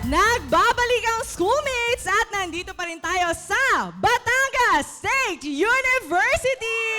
Nagbabalik ang schoolmates at nandito pa rin tayo sa Batangas State University!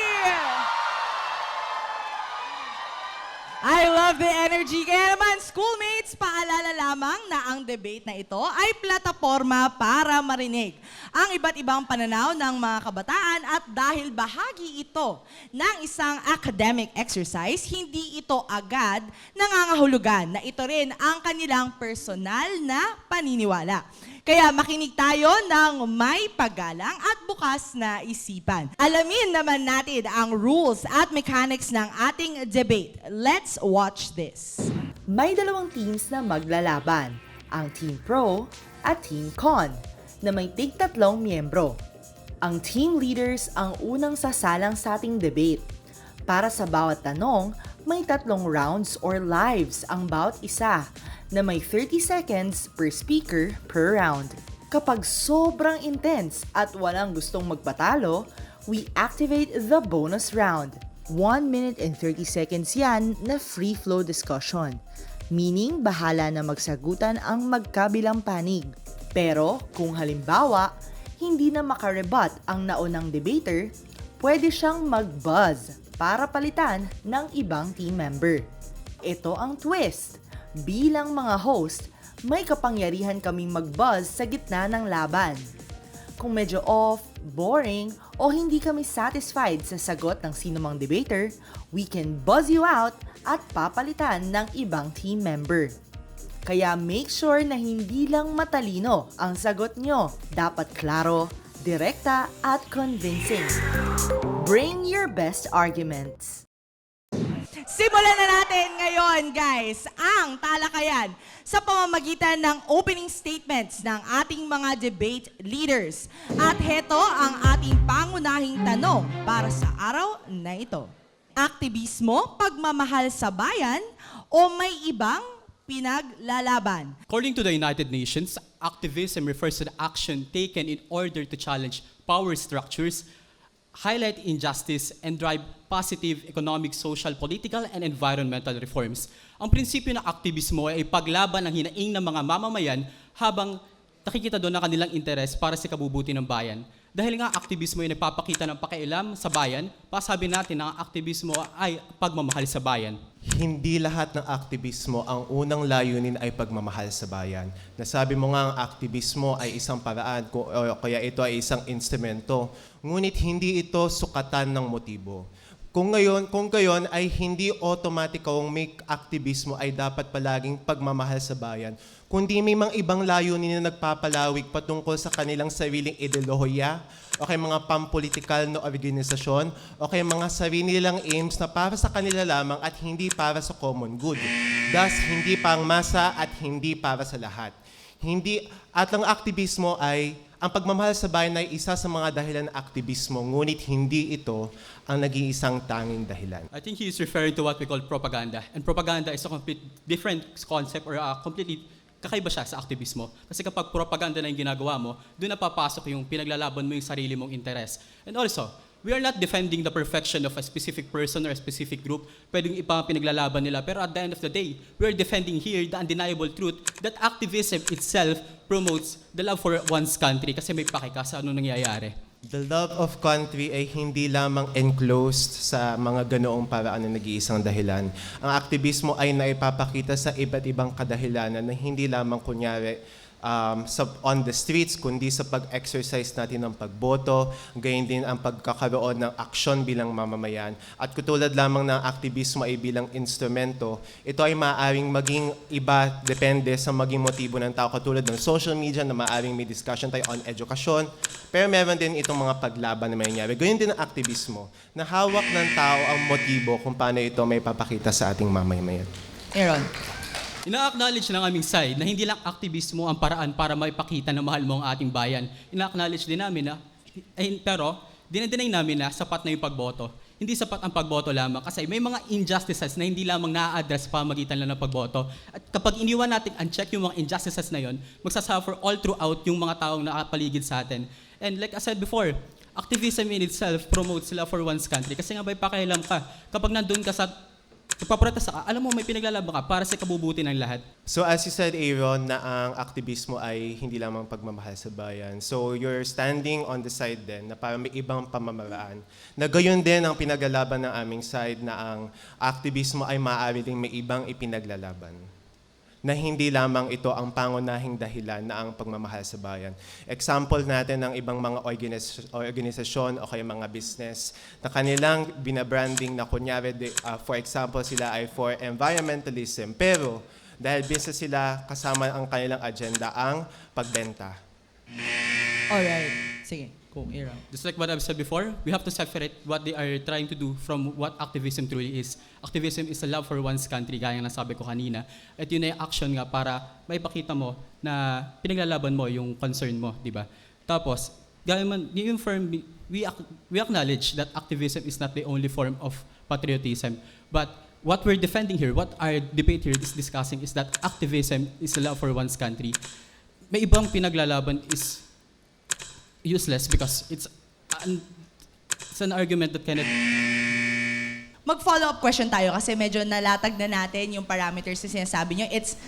I love the energy. Kaya naman, schoolmates, paalala lamang na ang debate na ito ay plataforma para marinig ang iba't ibang pananaw ng mga kabataan at dahil bahagi ito ng isang academic exercise, hindi ito agad nangangahulugan na ito rin ang kanilang personal na paniniwala. Kaya makinig tayo ng may paggalang at bukas na isipan. Alamin naman natin ang rules at mechanics ng ating debate. Let's watch this. May dalawang teams na maglalaban, ang Team Pro at Team Con, na may tig-tatlong miyembro. Ang team leaders ang unang sasalang sa ating debate. Para sa bawat tanong, may 3 rounds or lives ang bawat isa na may 30 seconds per speaker per round. Kapag sobrang intense at walang gustong magpatalo, we activate the bonus round. 1 minute and 30 seconds yan na free flow discussion. Meaning, bahala na magsagutan ang magkabilang panig. Pero kung halimbawa, hindi na makarebat ang naunang debater, pwede siyang mag-buzz para palitan ng ibang team member. Ito ang twist. Bilang mga host, may kapangyarihan kaming mag-buzz sa gitna ng laban. Kung medyo off, boring, o hindi kami satisfied sa sagot ng sinumang debater, we can buzz you out at papalitan ng ibang team member. Kaya make sure na hindi lang matalino ang sagot nyo. Dapat klaro, direkta at convincing. Bring your best arguments. Simulan na natin ngayon, guys, ang talakayan sa pamamagitan ng opening statements ng ating mga debate leaders. At heto ang ating pangunahing tanong para sa araw na ito. Aktivismo, pagmamahal sa bayan, o may ibang pinaglalaban? According to the United Nations, activism refers to the action taken in order to challenge power structures, highlight injustice, and drive positive economic, social, political, and environmental reforms. Ang prinsipyo ng aktivismo ay paglaban ng hinaing ng mga mamamayan habang nakikita doon ang kanilang interes para sa kabubuti ng bayan. Dahil nga aktivismo ay nagpapakita ng pakialam sa bayan, pasabi natin na ang aktivismo ay pagmamahal sa bayan. Hindi lahat ng aktivismo ang unang layunin ay pagmamahal sa bayan. Nasabi mo nga ang aktivismo ay isang paraan o kaya ito ay isang instrumento, ngunit hindi ito sukatan ng motibo. Kung gayon ay hindi automatikong may aktivismo ay dapat palaging pagmamahal sa bayan, kundi may mga ibang layunin na nagpapalawig patungkol sa kanilang sariling ideolohiya o kay mga pampolitikal na organisasyon o kay mga sarili nilang aims na para sa kanila lamang at hindi para sa common good. Thus, hindi pangmasa at hindi para sa lahat. At ang aktivismo ang pagmamahal sa bayan ay isa sa mga dahilan ng aktivismo, ngunit hindi ito ang nag-iisang tanging dahilan. I think he is referring to what we call propaganda. And propaganda is a complete different concept or completely kakaiba siya sa aktivismo. Kasi kapag propaganda na yung ginagawa mo, doon na papasok yung pinaglalaban mo yung sarili mong interes. And also, we are not defending the perfection of a specific person or a specific group. Pwedeng pinaglalaban nila. Pero at the end of the day, we are defending here the undeniable truth that activism itself promotes the love for one's country kasi may pakika sa ano nangyayari. The love of country ay hindi lamang enclosed sa mga ganoong paraan na nag-iisang dahilan. Ang aktivismo ay naipapakita sa iba't ibang kadahilanan na hindi lamang kunyari on the streets, kundi sa pag-exercise natin ng pagboto, gayon din ang pagkakaroon ng aksyon bilang mamamayan. At katulad lamang ng aktivismo ay bilang instrumento, ito ay maaaring maging iba depende sa maging motibo ng tao. Katulad ng social media na maaaring may discussion tayo on edukasyon, pero meron din itong mga paglaban na mangyayari. Gayon din ang aktivismo, na hawak ng tao ang motibo kung paano ito may papakita sa ating mamamayan. Aaron. Ina-acknowledge ng aming side na hindi lang aktivismo ang paraan para maipakita na mahal mo ang ating bayan. Ina-acknowledge din namin pero dinedeny namin na sapat na yung pagboto. Hindi sapat ang pagboto lamang kasi may mga injustices na hindi lamang na-address pa magitan lang ng pagboto. At kapag iniwan natin uncheck yung mga injustices na yon, magsasuffer all throughout yung mga taong nakapaligid sa atin. And like I said before, activism in itself promotes love for one's country kasi nga may pakialam ka. Kapag nandun ka sa Nagpaprotesta ka, alam mo may pinaglalaban ka para sa kabubuti ng lahat. So as you said, Aaron, na ang aktivismo ay hindi lamang pagmamahal sa bayan. So you're standing on the side din na parang may ibang pamamaraan. Na gayon din ang pinaglalaban ng aming side na ang aktivismo ay maaari ding may ibang ipinaglalaban. Na hindi lamang ito ang pangunahing dahilan na ang pagmamahal sa bayan. Example natin ng ibang mga organisasyon o kaya mga business na kanilang binabranding na kunyari, for example, sila ay for environmentalism. Pero dahil business sila, kasama ang kanilang agenda ang pagbenta. Alright. Sige, go, Aaron. Just like what I've said before, we have to separate what they are trying to do from what activism truly is. Activism is a love for one's country, gaya ng nasabi ko kanina. At yun ay action nga para maipakita mo na pinaglalaban mo yung concern mo, di ba? Tapos, gaya man, yung firm, we acknowledge that activism is not the only form of patriotism. But what we're defending here, what our debate here is discussing is that activism is a love for one's country. May ibang pinaglalaban is useless because it's an argument that cannot... Mag-follow-up question tayo kasi medyo nalatag na natin yung parameters na sinasabi nyo. It's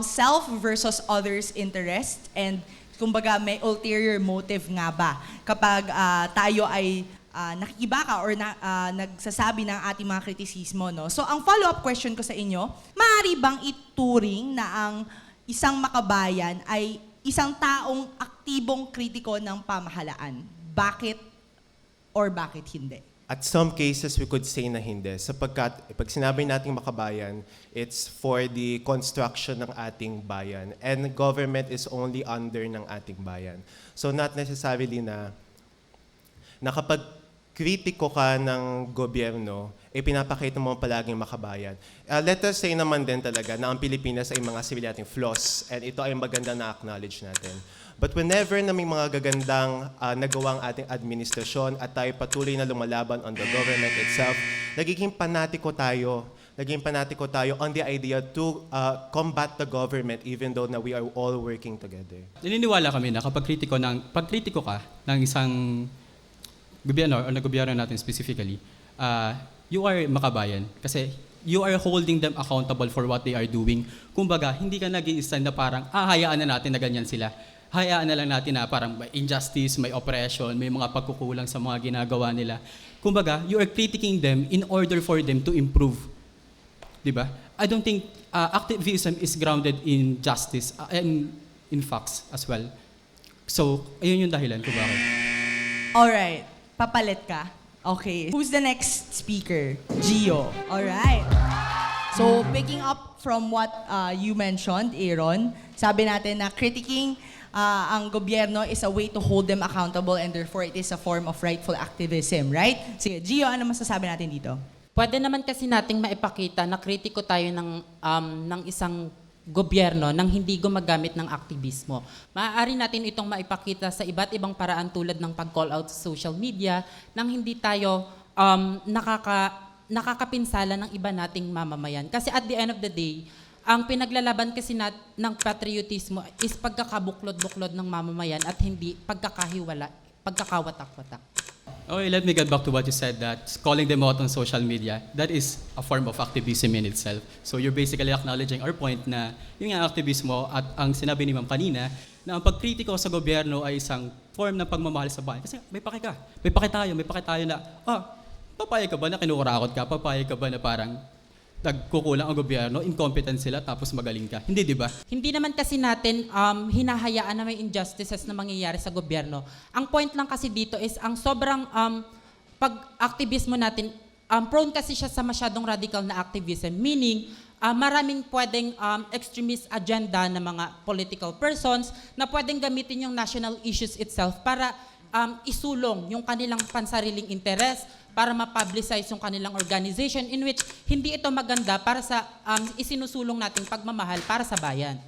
self versus others' interest and kumbaga may ulterior motive nga ba kapag tayo ay nakikibaka or nagsasabi ng ating mga kritisismo. No? So ang follow-up question ko sa inyo, maaari bang ituring na ang isang makabayan ay isang taong aktibong kritiko ng pamahalaan? Bakit or bakit hindi? At some cases, we could say na hindi. Sapagkat pag sinabi nating makabayan, it's for the construction ng ating bayan. And government is only under ng ating bayan. So not necessarily na kapag kritiko ka ng gobyerno, pinapakita mo palaging makabayan. Let us say naman din talaga na ang Pilipinas ay mga civil nating flaws. And ito ay maganda na acknowledge natin. But whenever na may mga gagandang nagawang ating administrasyon at tayo patuloy na lumalaban on the government itself, nagiging panatiko tayo on the idea to combat the government even though na we are all working together. Naniniwala kami na kapag pagkritiko ka ng isang gobyerno o na gobyerno natin specifically, you are makabayan kasi you are holding them accountable for what they are doing. Kumbaga, hindi ka nag-i-stand na parang, hayaan na natin na ganyan sila. Hayaan na lang natin na parang may injustice, may oppression, may mga pagkukulang sa mga ginagawa nila. Kumbaga, you are critiquing them in order for them to improve. Diba? I don't think activism is grounded in justice and in facts as well. So, ayun yung dahilan kung bakit. Alright, papalit ka. Okay. Who's the next speaker? Gio. Alright. So, picking up from what you mentioned, Aaron, sabi natin na critiquing ang gobyerno is a way to hold them accountable and therefore it is a form of rightful activism, right? Sige, Gio, ano masasabi natin dito? Pwede naman kasi nating maipakita na kritiko tayo ng isang gobyerno nang hindi gumagamit ng aktivismo. Maaari natin itong maipakita sa iba't ibang paraan tulad ng pag-call out sa social media nang hindi tayo nakakapinsala ng iba nating mamamayan. Kasi at the end of the day, ang pinaglalaban kasi ng patriotismo is pagkakabuklod-buklod ng mamamayan at hindi pagkakawatak-watak. Okay, let me get back to what you said, that calling them out on social media, that is a form of activism in itself. So you're basically acknowledging our point na yung aktivismo at ang sinabi ni Ma'am kanina, na ang pagkritiko sa gobyerno ay isang form ng pagmamahal sa bayan. Kasi may paki tayo na, papayag ka ba na kinukurakot ka? Papayag ka ba na parang nagkukulang ang gobyerno, incompetent sila, tapos magaling ka? Hindi, di ba? Hindi naman kasi natin hinahayaan na may injustices na mangyayari sa gobyerno. Ang point lang kasi dito is ang sobrang pag-aktivismo natin, prone kasi siya sa masyadong radical na activism. Meaning, maraming pwedeng extremist agenda ng mga political persons na pwedeng gamitin yung national issues itself para isulong yung kanilang pansariling interes, para ma-publicize yung kanilang organization in which hindi ito maganda para sa isinusulong nating pagmamahal para sa bayan.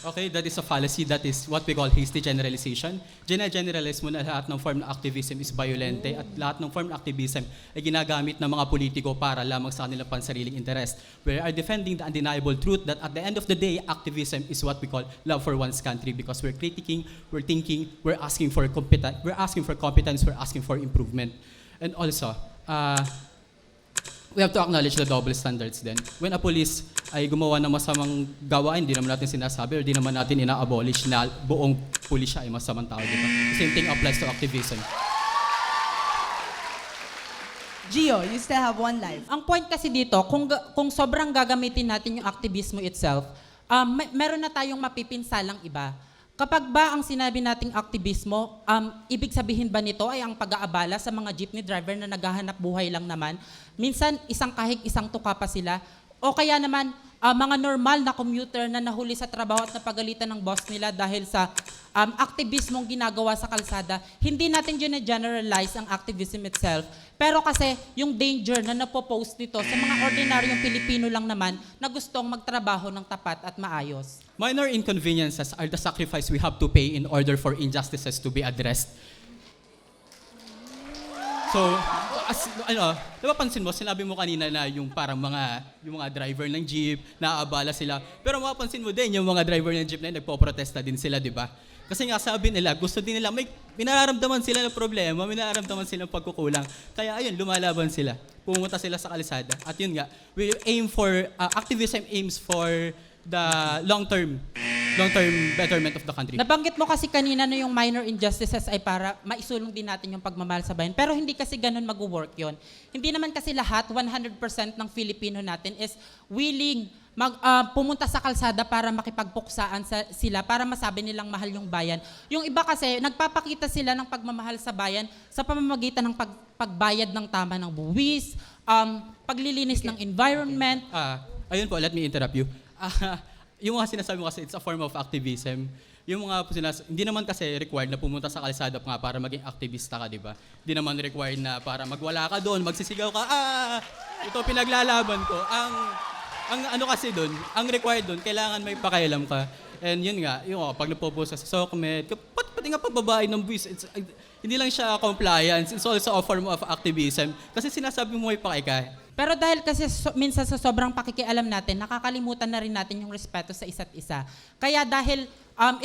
Okay, that is a fallacy. That is what we call hasty generalization. Generalize mo na lahat ng form ng activism is violente at lahat ng form ng activism ay ginagamit ng mga politiko para lamang sa kanilang pansariling interest. We are defending the undeniable truth that at the end of the day, activism is what we call love for one's country because we're critiquing, we're thinking, we're asking for competence, we're asking for improvement. And also, we have to acknowledge the double standards then. When a police ay gumawa ng masamang gawain, hindi naman natin sinasabi or di naman natin ina-abolish na buong pulisya ay masamang tao, di ba? The same thing applies to activism. Gio, you still have one life. Ang point kasi dito, kung sobrang gagamitin natin yung aktivismo itself, meron na tayong mapipinsalang iba. Kapag ba ang sinabi nating aktivismo, ibig sabihin ba nito ay ang pag-aabala sa mga jeepney driver na naghahanap buhay lang naman? Minsan, isang kahig, isang tuka pa sila. O kaya naman, mga normal na commuter na nahuli sa trabaho at napagalitan ng boss nila dahil sa aktivismong ginagawa sa kalsada. Hindi natin generalize ang activism itself. Pero kasi yung danger na napopost nito sa mga ordinaryong Pilipino lang naman na gustong magtrabaho ng tapat at maayos. Minor inconveniences are the sacrifice we have to pay in order for injustices to be addressed. So, napapansin mo, sinabi mo kanina na yung parang yung mga driver ng jeep, naaabala sila. Pero mapapansin mo din, yung mga driver ng jeep na yun, nagpo-protesta din sila, di ba? Kasi nga sabi nila, gusto din nila, may nararamdaman sila ng problema, may nararamdaman sila ng pagkukulang. Kaya ayun, lumalaban sila. Pumunta sila sa kalsada. At yun nga, we aim for, activism aims for the long-term betterment of the country. Nabanggit mo kasi kanina na yung minor injustices ay para maisulong din natin yung pagmamahal sa bayan. Pero hindi kasi ganun mag-work yun. Hindi naman kasi lahat, 100% ng Filipino natin is willing pumunta sa kalsada para makipagpuksaan sila, para masabi nilang mahal yung bayan. Yung iba kasi, nagpapakita sila ng pagmamahal sa bayan sa pamamagitan ng pagbayad ng tama ng buwis, paglilinis ng environment. Ayun po, let me interrupt you. Yung mga sinasabi mo kasi, it's a form of activism. Yung mga hindi naman kasi required na pumunta sa kalsada nga para maging aktivista ka, di ba? Hindi naman required na para magwala ka doon, magsisigaw ka, ito pinaglalaban ko. Ang ano kasi doon, ang required doon, kailangan may pakialam ka. And yun nga, pag napopost sa SOCMED, pati nga pagbabayad ng buwis, hindi lang siya compliance, it's also a form of activism. Kasi sinasabi mo may pakika. Pero dahil kasi minsan sa sobrang pakikialam natin, nakakalimutan na rin natin yung respeto sa isa't isa. Kaya dahil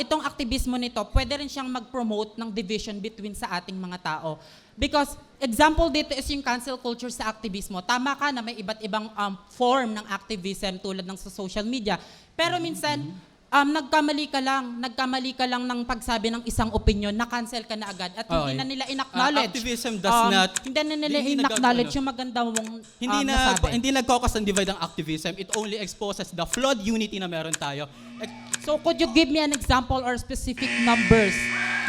itong aktivismo nito, pwede rin siyang mag-promote ng division between sa ating mga tao. Because example dito is yung cancel culture sa aktivismo. Tama ka na may iba't ibang form ng activism tulad ng sa social media. Pero minsan, nagkamali ka lang ng pagsabi ng isang opinion, na-cancel ka na agad at hindi na nila in-acknowledge. Activism does not... Hindi na nila in-acknowledge yung maganda mong nasabi. Hindi nagkaukas ng divide ang activism. It only exposes the flawed unity na meron tayo. So could you give me an example or specific numbers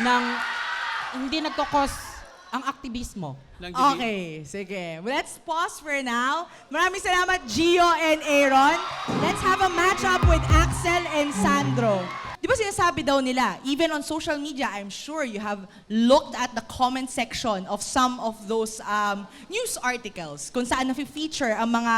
ng hindi nagkakos ang aktivismo? Okay, sige. Let's pause for now. Maraming salamat, Gio and Aaron. Let's have a matchup with Axel and Sandro. Di ba sinasabi daw nila, even on social media, I'm sure you have looked at the comment section of some of those news articles kung saan na-feature ang mga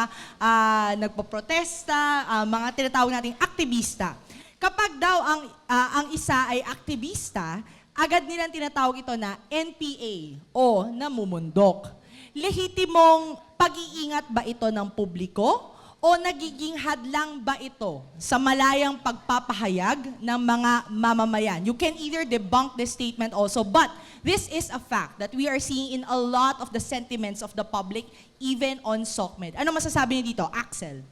nagpo-protesta, mga tinatawag nating aktivista. Kapag daw ang isa ay aktivista, agad nilang tinatawag ito na NPA o namumundok. Lehitimong pag-iingat ba ito ng publiko o nagiging hadlang ba ito sa malayang pagpapahayag ng mga mamamayan? You can either debunk this statement also, but this is a fact that we are seeing in a lot of the sentiments of the public, even on SOCMED. Ano masasabi niyo dito, Axel?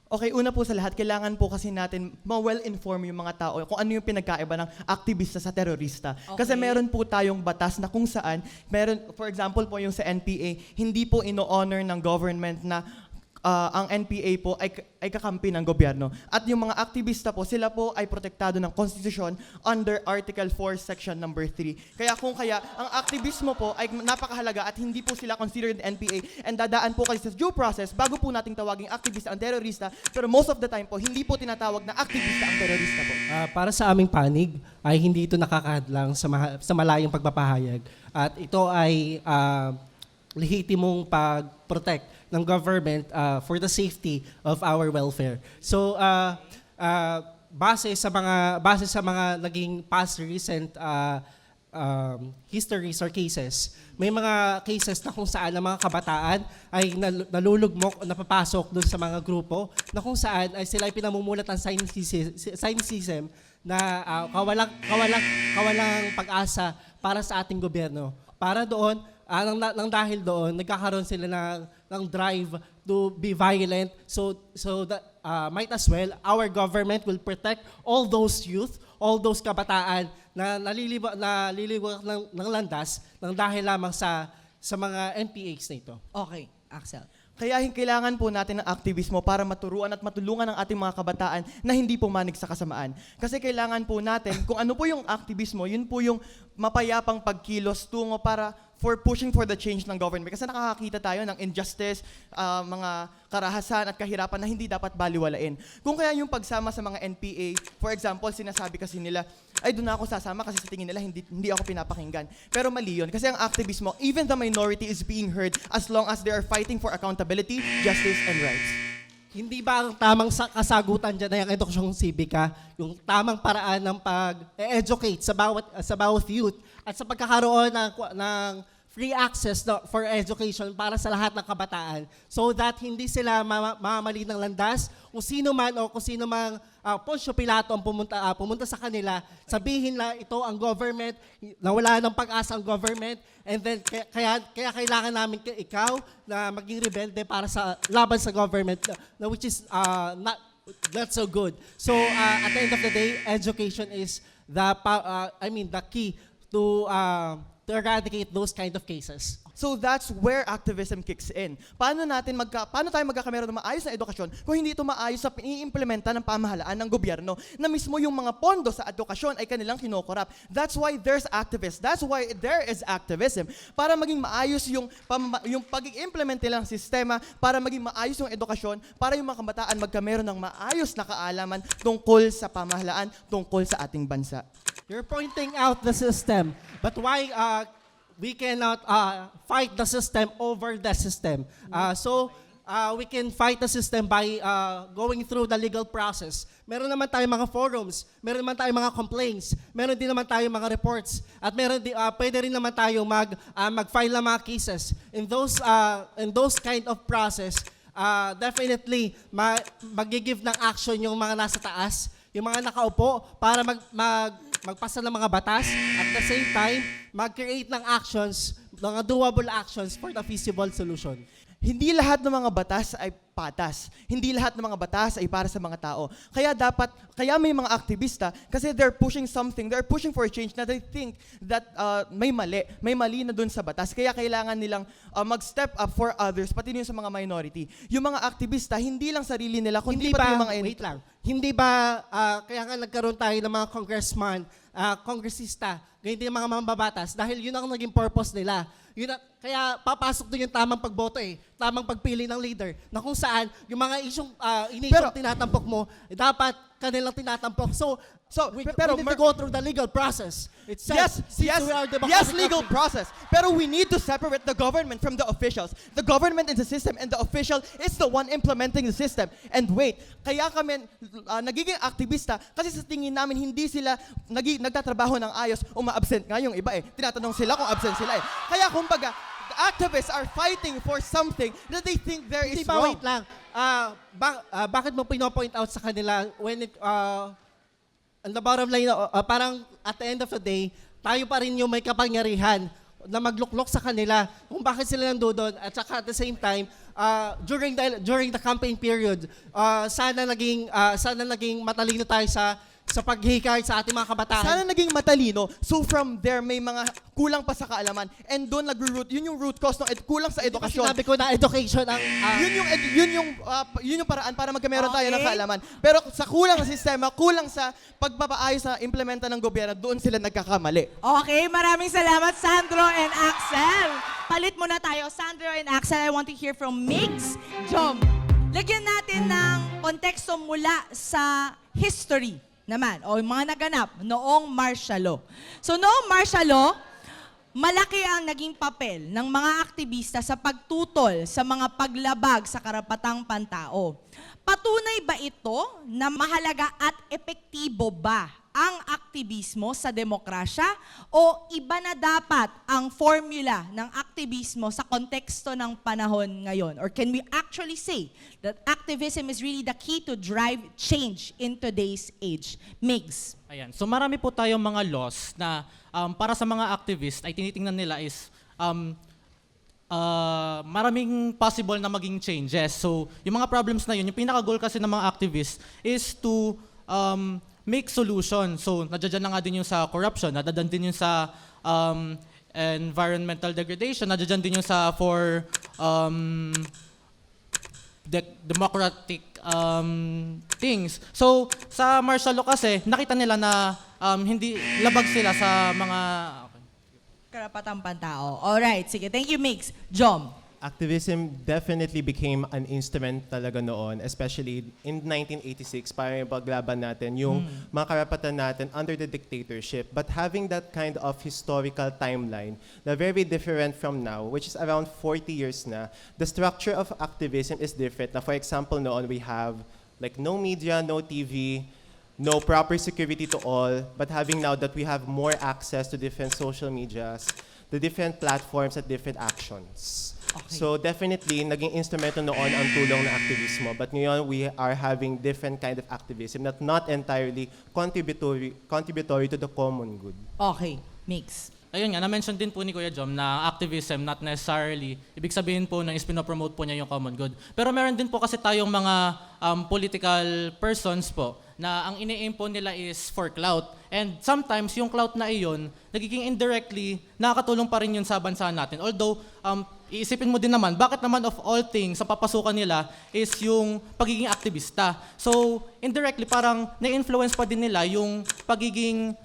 Okay, una po sa lahat, kailangan po kasi natin ma-well-inform yung mga tao kung ano yung pinagkaiba ng aktivista sa terorista. Okay. Kasi meron po tayong batas na kung saan, meron, for example po yung sa NPA, hindi po ino-honor ng government na ang NPA po ay kakampi ng gobyerno. At yung mga aktivista po, sila po ay protektado ng konstitusyon under Article 4, Section number 3. Kaya ang aktivismo po ay napakahalaga at hindi po sila considered NPA and dadaan po kasi sa due process bago po nating tawaging aktivista ang terorista, pero most of the time po, hindi po tinatawag na aktivista ang terorista po. Para sa aming panig, ay hindi ito nakakahadlang sa malayang pagpapahayag. At ito ay lehitimong pag-protect ng government for the safety of our welfare. So, base sa mga naging past recent histories or cases, may mga cases na kung saan ang mga kabataan ay nalulugmok o napapasok doon sa mga grupo na kung saan ay sila ay pinamumulat ng cynicism na kawalang pag-asa para sa ating gobyerno. Para doon, nang dahil doon, nagkakaroon sila ng ng drive to be violent. So that might as well our government will protect all those youth, all those kabataan na naliliwag ng landas ng dahil lamang sa mga NPAs na ito. Okay, Axel. Kaya kailangan po natin ng aktivismo para maturuan at matulungan ang ating mga kabataan na hindi pumanig sa kasamaan. Kasi kailangan po natin, kung ano po yung aktivismo, yun po yung mapayapang pagkilos tungo para for pushing for the change ng government. Kasi nakakakita tayo ng injustice, mga karahasan at kahirapan na hindi dapat baliwalain. Kung kaya yung pagsama sa mga NPA, for example, sinasabi kasi nila, ay doon na ako sasama kasi sa tingin nila hindi ako pinapakinggan. Pero mali yun. Kasi ang aktivismo, even the minority is being heard as long as they are fighting for accountability, justice, and rights. Hindi ba ang tamang kasagutan dyan na yung edukasyong sibika, yung tamang paraan ng pag-educate sa bawat youth at sa pagkakaroon ng free access for education para sa lahat ng kabataan so that hindi sila mamamali ng landas kung sino man Poncio Pilato ang pumunta sa kanila, sabihin na ito ang government, na wala ng pag-asa ang government, and then kaya kailangan namin ikaw na maging rebelde para sa laban sa government, which is not so good. So at the end of the day, education is the key to eradicate those kind of cases. So that's where activism kicks in. Paano tayo magkakameron ng maayos na edukasyon kung hindi ito maayos sa iniimplementa ng pamahalaan ng gobyerno na mismo yung mga pondo sa edukasyon ay kanilang kinokorap. That's why there's activists. That's why there is activism. Para maging maayos yung pag-i-implement nilang sistema, para maging maayos yung edukasyon, para yung mga kabataan magkameron ng maayos na kaalaman tungkol sa pamahalaan, tungkol sa ating bansa. You're pointing out the system, but why we cannot fight the system over the system? We can fight the system by going through the legal process. Meron naman tayong mga forums, meron naman tayong mga complaints, meron din naman tayong mga reports, at pwede rin naman tayo mag-file ng mga cases. In those kind of process, definitely mag-give ng action yung mga nasa taas, yung mga nakaupo para magpasa ng mga batas, at the same time, mag-create ng actions, mga doable actions for the feasible solution. Hindi lahat ng mga batas ay patas. Hindi lahat ng mga batas ay para sa mga tao. Kaya may mga aktivista kasi they're pushing something, they're pushing for a change na they think that may mali na dun sa batas. Kaya kailangan nilang mag-step up for others, pati yung sa mga minority. Yung mga aktivista, hindi lang sarili nila, kundi pati yung mga... Wait lang. Hindi ba, kaya nga nagkaroon tayo ng mga kongresista, ganyan din yung mga mambabatas, dahil yun ang naging purpose nila. Kaya papasok doon yung tamang pagboto tamang pagpili ng leader, na kung saan yung mga isyong tinatampok mo, dapat kanilang tinatampok. So we need to go through the legal process. It says, Yes, legal process. Pero we need to separate the government from the officials. The government is the system and the official is the one implementing the system. And wait, kaya kami nagiging aktivista kasi sa tingin namin hindi sila nagtatrabaho ng ayos, uma-absent nga yung iba Tinatanong sila kung absent sila Kaya kumbaga, the activists are fighting for something that they think there is wrong. Wait lang. Bakit mo pino-point out sa kanila when on the bottom line, parang at the end of the day, tayo pa rin yung may kapangyarihan na magluklok sa kanila kung bakit sila nandoon, at saka at the same time, during the campaign period, sana naging matalino tayo sa paghihikayat sa ating mga kabataan. Sana naging matalino. So from there, may mga kulang pa sa kaalaman. And doon nag-root, yun yung root cause ng kulang sa edukasyon. Sinabi ko na education ang... yun yung paraan para magkameron tayo ng kaalaman. Pero sa kulang sa sistema, kulang sa pagpapaayos sa implementa ng gobyerno, doon sila nagkakamali. Okay, maraming salamat, Sandro and Axel. Palit muna tayo. Sandro and Axel, I want to hear from Mix Jom. Lagyan natin ng konteksto mula sa history naman, o yung mga naganap noong martial law. So noong martial law, malaki ang naging papel ng mga aktivista sa pagtutol sa mga paglabag sa karapatang pantao. Patunay ba ito na mahalaga at epektibo ba ang aktivismo sa demokrasya, o iba na dapat ang formula ng aktivismo sa konteksto ng panahon ngayon? Or can we actually say that activism is really the key to drive change in today's age? Migs. Ayan. So marami po tayong mga laws na para sa mga activist ay tinitingnan nila is maraming possible na maging changes. So, yung mga problems na yun, yung pinaka-goal kasi ng mga activists is to make solution. So, nadyan na nga din yung sa corruption, nadyan din yung sa environmental degradation, nadyan din yung sa democratic things. So, sa martial law kasi, nakita nila na hindi labag sila sa mga... Karapatang pantao. Alright, sige. Thank you, Mix. Jom. Activism definitely became an instrument talaga noon, especially in 1986 para yung paglaban natin yung mga karapatan natin under the dictatorship. But having that kind of historical timeline na very different from now, which is around 40 years na, the structure of activism is different. Na for example, noon we have like no media, no TV, no proper security to all, but having now that we have more access to different social medias, the different platforms at different actions. Okay. So definitely, naging instrumento noon ang tulong ng aktivismo. But ngayon, we are having different kind of activism that not entirely contributory to the common good. Okay, Mix. Ayun nga, na-mention din po ni Kuya Jom na activism not necessarily, ibig sabihin po na is pinopromote po niya yung common good. Pero meron din po kasi tayong mga political persons po na ang ini-aim po nila is for clout. And sometimes yung clout na iyon, nagiging indirectly, nakakatulong pa rin yun sa bansa natin. Although, iisipin mo din naman, bakit naman of all things sa papasukan nila is yung pagiging aktivista. So, indirectly, parang na-influence pa din nila yung pagiging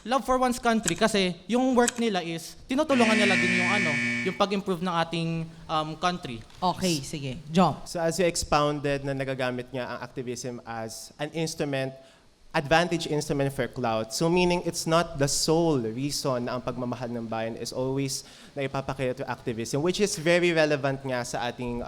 love for one's country kasi yung work nila is tinutulungan nila din yung pag-improve ng ating country. Okay, sige. Jom. So as you expounded na nagagamit niya ang activism as an instrument, advantage instrument for clout. So meaning it's not the sole reason na ang pagmamahal ng bayan is always na ipapakita to activism, which is very relevant nga sa ating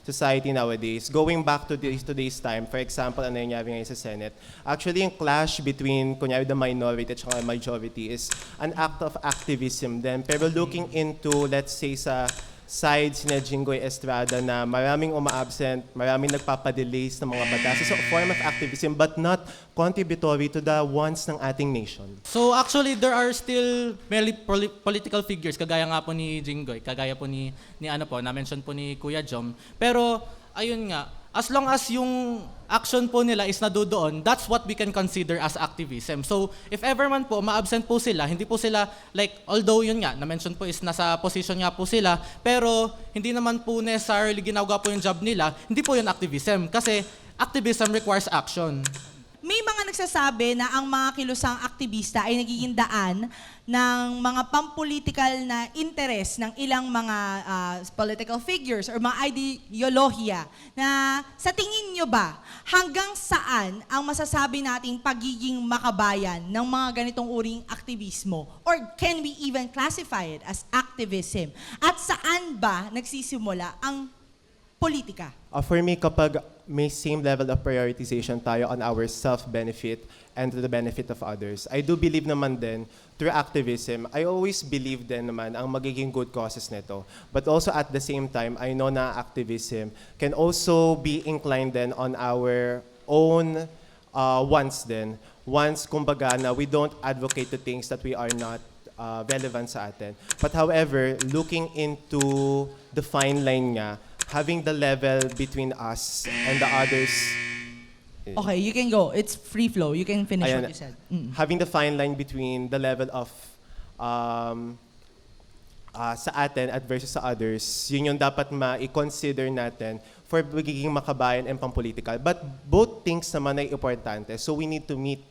society nowadays. Going back to today's time, for example, ano yung nangyari ngayon sa Senate, actually yung clash between, kunyari, the minority at saka majority is an act of activism then. Pero looking into, let's say, sa side sina Jinggoy Estrada na maraming uma-absent, maraming nagpapadelays ng mga batas. It's a form of activism but not contributory to the wants ng ating nation. So actually, there are still many political figures, kagaya nga po ni Jinggoy, kagaya po ni na-mention po ni Kuya Jom. Pero, ayun nga, as long as yung action po nila is nadudoon, that's what we can consider as activism. So, if ever man po, ma-absent po sila, hindi po sila, like, although yun nga, na-mention po is nasa position nga po sila, pero hindi naman po necessarily ginagawa po yung job nila, hindi po yun activism. Kasi activism requires action. May mga nagsasabi na ang mga kilusang aktivista ay nagiging daan ng mga pampolitical na interest ng ilang mga political figures or mga ideolohiya na sa tingin nyo ba, hanggang saan ang masasabi nating pagiging makabayan ng mga ganitong uring aktivismo? Or can we even classify it as activism? At saan ba nagsisimula ang politika? For me, kapag may same level of prioritization tayo on our self-benefit and to the benefit of others, I do believe naman din, through activism, I always believe din naman ang magiging good causes nito. But also at the same time, I know na activism can also be inclined then on our own wants din. Wants, kumbaga, na we don't advocate the things that we are not relevant sa atin. But however, looking into the fine line nga, having the level between us and the others. Okay, you can go. It's free flow. You can finish Ayan, what you said. having the fine line between the level of sa atin at versus sa others, yun yung dapat ma-consider natin for magiging makabayan and pampolitical. But both things naman ay importante. So we need to meet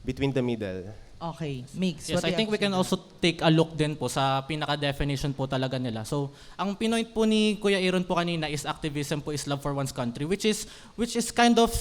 between the middle. Okay, Mix. Yes, what do I you think we have to can say? also take a look din po sa pinaka-definition po talaga nila. So, ang pinoint po ni Kuya Aaron po kanina is activism po is love for one's country, which is kind of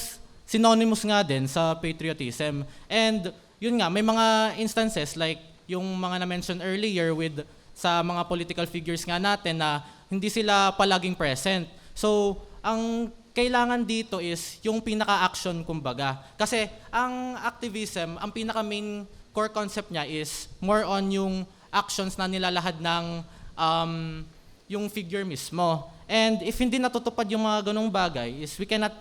synonymous nga din sa patriotism. And yun nga, may mga instances like yung mga na-mention earlier with sa mga political figures nga natin na hindi sila palaging present. So, ang kailangan dito is yung pinaka-action kumbaga. Kasi ang activism, ang pinaka-main core concept niya is more on yung actions na nilalahad ng yung figure mismo. And if hindi natutupad yung mga ganong bagay, is we cannot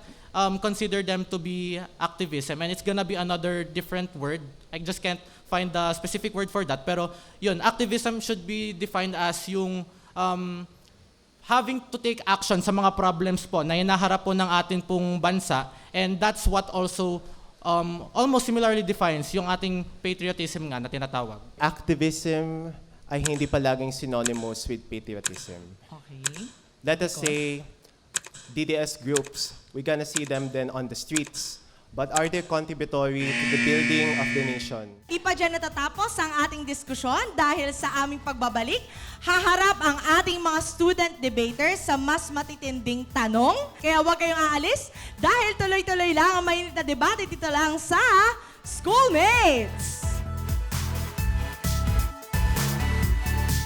consider them to be activism. And it's gonna be another different word. I just can't find the specific word for that. Pero yun, activism should be defined as yung having to take action sa mga problems po na hinaharap po ng ating pong bansa, and that's what also almost similarly defines yung ating patriotism nga na tinatawag. Activism ay hindi palaging synonymous with patriotism. Okay. Let us say DDS groups, we're gonna see them then on the streets. But are they contributory to the building of the nation? Di pa dyan natatapos ang ating diskusyon dahil sa aming pagbabalik, haharap ang ating mga student debaters sa mas matitinding tanong. Kaya huwag kayong aalis dahil tuloy-tuloy lang ang mainit na debate dito lang sa Schoolmates!